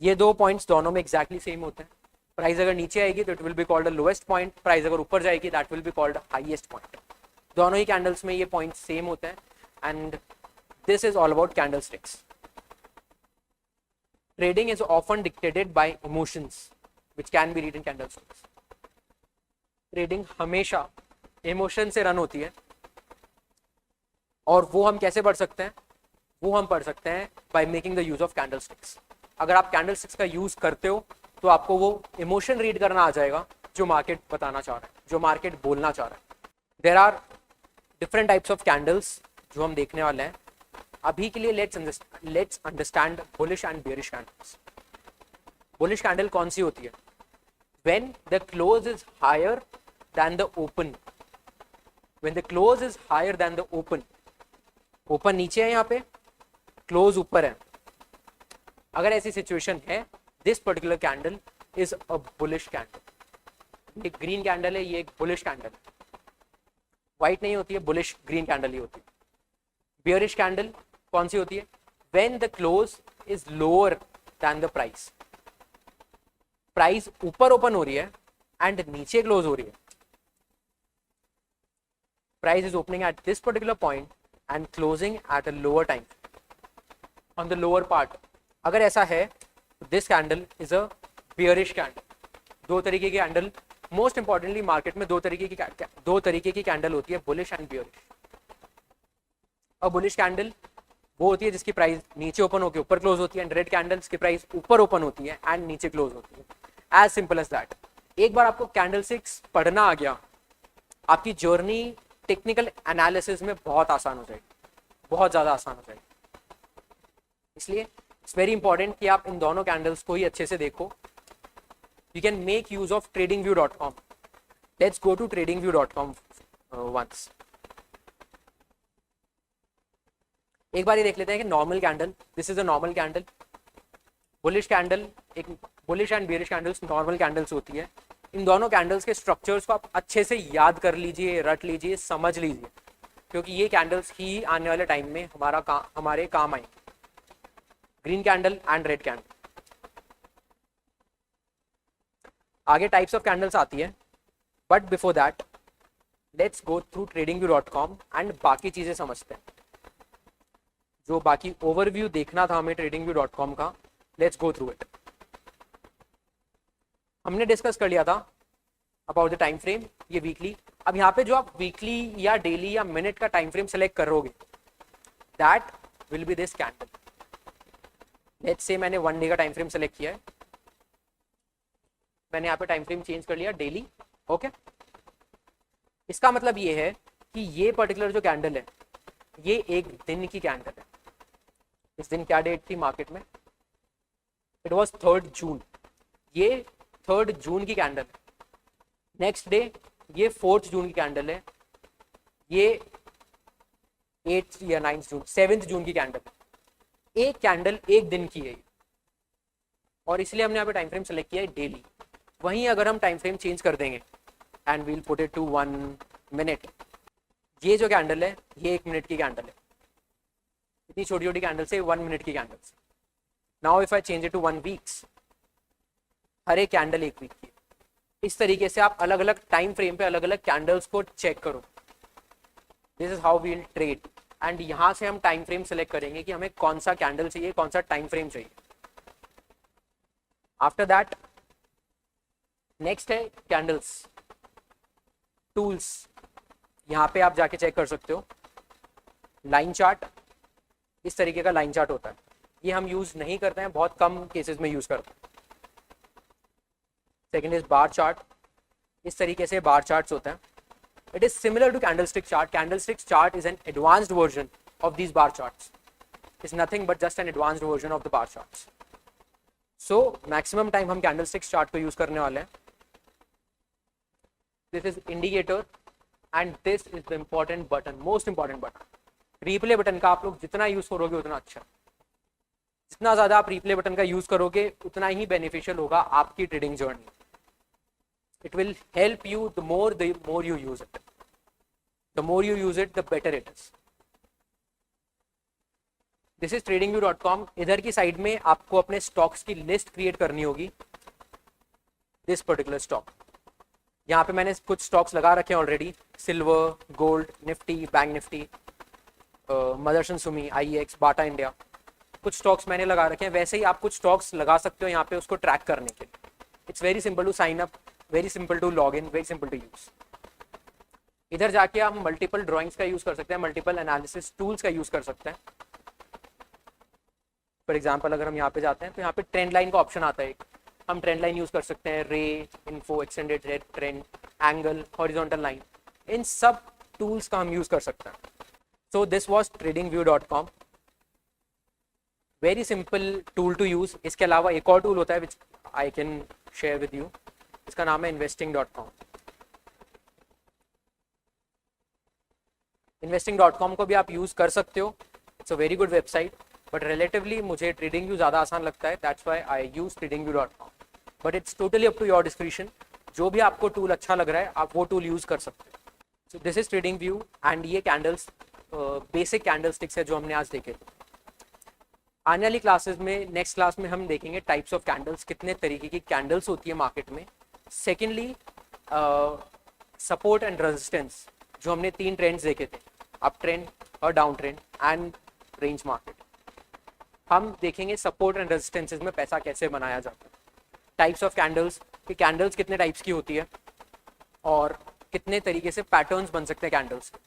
ये दो पॉइंट्स दोनों में एग्जैक्टली सेम होते हैं। प्राइस अगर नीचे आएगी तो it will be called the lowest point, price अगर ऊपर जाएगी that will be called highest point. दोनों ही कैंडल्स में ये पॉइंट सेम होते हैं, and this is all about candlesticks. Trading is often dictated bye emotions which can be read in candlesticks. Trading हमेशा emotion से रन होती है, और वो हम कैसे पढ़ सकते हैं? वो हम पढ़ सकते हैं by making the use of candlesticks. अगर आप कैंडलस्टिक्स का यूज करते हो तो आपको वो इमोशन रीड करना आ जाएगा जो मार्केट बताना चाह रहा है, जो मार्केट बोलना चाह रहा है। There are different types of candles जो हम देखने वाले हैं। अभी के लिए let's understand bullish and bearish candles. Bullish candle कौन सी होती है? When the close is higher than the open. When the close is higher than the open, open नीचे है यहाँ पे, क्लोज ऊपर है, अगर ऐसी सिचुएशन है, this particular candle is a bullish candle. एक ग्रीन कैंडल है, ये एक बुलिश कैंडल है। व्हाइट नहीं होती है, बुलिश ग्रीन कैंडल ही होती है। बियरिश कैंडल कौन सी होती है? When the close is lower than the price. Price ऊपर ओपन हो रही है एंड नीचे क्लोज हो रही है। Price is opening at this particular point and closing at a lower time on the lower part। अगर ऐसा है तो this candle is a bearish candle। दो तरीके की कैंडल, मोस्ट इंपॉर्टेंटली मार्केट में दो तरीके की कैंडल होती है, बुलिश एंड बियरिश। और बुलिश कैंडल वो होती है जिसकी प्राइस नीचे ओपन होकर ऊपर क्लोज होती है, एंड रेड कैंडल जिसकी प्राइस ऊपर ओपन होती है एंड नीचे क्लोज होती है। As simple as that. एक बार आपको कैंडलस्टिक्स पढ़ना आ गया, आपकी जर्नी टेक्निकल एनालिसिस में बहुत आसान हो जाएगी, बहुत ज़्यादा आसान हो जाएगी। इसलिए इट्स वेरी इंपॉर्टेंट कि आप इन दोनों कैंडल्स को ही अच्छे से देखो। You can make use of tradingview.com। Let's go to tradingview.com once. एक बार ये देख लेते हैं कि normal candle, this is a normal candle. Bullish candle, एक bullish and bearish candles normal candles होती है। इन दोनों कैंडल्स के स्ट्रक्चर्स को आप अच्छे से याद कर लीजिए, रट लीजिए, समझ लीजिए, क्योंकि ये कैंडल्स ही आने वाले टाइम में हमारे काम आएंगे। Green candle and red candle. आगे टाइप्स ऑफ कैंडल्स आती है, but before that let's go through tradingview.com and बाकी चीजें समझते हैं। जो बाकी ओवरव्यू देखना था हमें tradingview.com का, लेट्स गो थ्रू इट। हमने डिस्कस कर लिया था अबाउट द टाइम फ्रेम, ये वीकली। अब यहाँ पे जो आप वीकली या डेली या मिनट का टाइम फ्रेम सेलेक्ट करोगे, that will be this candle. Let's say मैंने 1 डे का टाइम फ्रेम सेलेक्ट किया है, मैंने यहाँ पे टाइम फ्रेम चेंज कर लिया डेली। ओके, इसका मतलब ये है कि ये पर्टिकुलर जो कैंडल है ये एक दिन की कैंडल है। इस दिन क्या डेट थी मार्केट में? इट वॉज 3 जून। ये 3 जून की कैंडल है। नेक्स्ट डे ये 4 जून की कैंडल है। ये 8 या 9 जून, 7 जून की कैंडल है। एक कैंडल एक दिन की है, और इसलिए हमने यहाँ पे टाइम फ्रेम सेलेक्ट किया है डेली। वहीं अगर हम टाइम फ्रेम चेंज कर देंगे and we'll put it to 1 minute, ये जो कैंडल है ये 1 मिनट की कैंडल है। इतनी छोटी छोटी कैंडल से 1 मिनट की कैंडल से। Now if I change it to 1 weeks, हर एक कैंडल 1 वीक की। इस तरीके से आप अलग अलग टाइम फ्रेम पे अलग अलग कैंडल्स को चेक करो। This is how we'll trade. And यहां से हम टाइम फ्रेम सेलेक्ट करेंगे कि हमें कौन सा कैंडल चाहिए, कौन सा टाइम फ्रेम चाहिए। आफ्टर दैट नेक्स्ट है कैंडल्स टूल्स। यहां पे आप जाके चेक कर सकते हो। लाइन चार्ट, इस तरीके का लाइन चार्ट होता है। ये हम यूज नहीं करते हैं, बहुत कम केसेस में यूज करते हैं। Second is bar chart. इस तरीके से बार चार्ट्स होते हैं. It is similar to candlestick chart. Candlestick chart is an advanced version of these bar charts. Is nothing but just an advanced version of the bar charts. So maximum time हम candlestick chart को use करने वाले हैं. This is indicator and this is the important button, most important button. Replay button का आप लोग जितना use करोगे उतना अच्छा. जितना ज्यादा आप रिप्ले बटन का यूज करोगे उतना ही बेनिफिशियल होगा आपकी trading journey. It will help you the more you use it. The more you use it, the better it is. This is tradingview.com. इधर की साइड में आपको अपने स्टॉक्स की लिस्ट क्रिएट करनी होगी. दिस पर्टिकुलर स्टॉक, यहाँ पे मैंने कुछ स्टॉक्स लगा रखे हैं already. Silver, gold, Nifty, bank Nifty, Motherson Sumi, IEX, Bata India. कुछ स्टॉक्स मैंने लगा रखे हैं. वैसे ही आप कुछ स्टॉक्स लगा सकते हो यहाँ पे उसको ट्रैक करने के लिए. It's very simple to sign up, very simple to log in, very simple to use. इधर जाके हम मल्टीपल ड्राइंग्स का यूज कर सकते हैं, मल्टीपल एनालिसिस टूल्स का यूज कर सकते हैं. फॉर एग्जांपल अगर हम यहाँ पे जाते हैं तो यहाँ पे ट्रेंड लाइन का ऑप्शन आता है. हम ट्रेंड लाइन यूज कर सकते हैं, ray, info, extended trend, angle, horizontal line. इन सब टूल्स का हम यूज कर सकते हैं. So this was tradingview.com. Very simple tool to use. इसके अलावा एक और टूल होता है which I can share with you. इसका नाम है investing.com. investing.com को भी आप यूज कर सकते हो. It's a very good website, but relatively मुझे ट्रेडिंग व्यू ज़्यादा आसान लगता है. That's why I use tradingview.com. But it's totally up to your description. जो भी आपको टूल अच्छा लग रहा है आप वो टूल यूज कर सकते हो. So this is trading view and ये कैंडल्स बेसिक कैंडल स्टिक्स है जो हमने आज देखे थे. आने वाली क्लासेस में, नेक्स्ट क्लास में हम देखेंगे टाइप्स ऑफ कैंडल्स, कितने तरीके की कैंडल्स होती है मार्केट में. सेकेंडली सपोर्ट एंड रेजिस्टेंस, जो हमने 3 ट्रेंड्स देखे थे, अप ट्रेंड और down trend and range market. हम देखेंगे सपोर्ट एंड रेजिस्टेंसेस में पैसा कैसे बनाया जाता है. टाइप्स ऑफ कैंडल्स, कि कैंडल्स कितने टाइप्स की होती है और कितने तरीके से पैटर्न्स बन सकते हैं कैंडल्स के.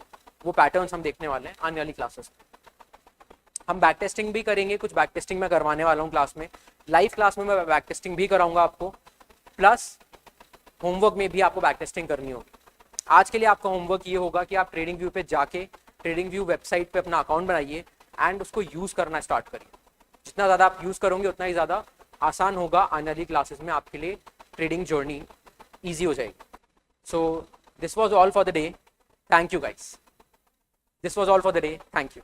वो पैटर्न्स हम देखने वाले हैं आने वाली क्लासेस में. हम बैक टेस्टिंग भी करेंगे. कुछ बैक टेस्टिंग मैं करवाने वाला हूँ क्लास में. लाइव क्लास में मैं बैक टेस्टिंग भी कराऊंगा आपको, प्लस होमवर्क में भी आपको बैक टेस्टिंग करनी होगी. आज के लिए आपका होमवर्क ये होगा कि आप ट्रेडिंग व्यू पे जाके ट्रेडिंग व्यू वेबसाइट पे अपना अकाउंट बनाइए एंड उसको यूज करना स्टार्ट करिए. जितना ज़्यादा आप यूज करोगे उतना ही ज़्यादा आसान होगा. आने वाली क्लासेस में आपके लिए ट्रेडिंग जर्नी ईजी हो जाएगी. सो this was all for the day. Thank you guys. This was all for the day. Thank you.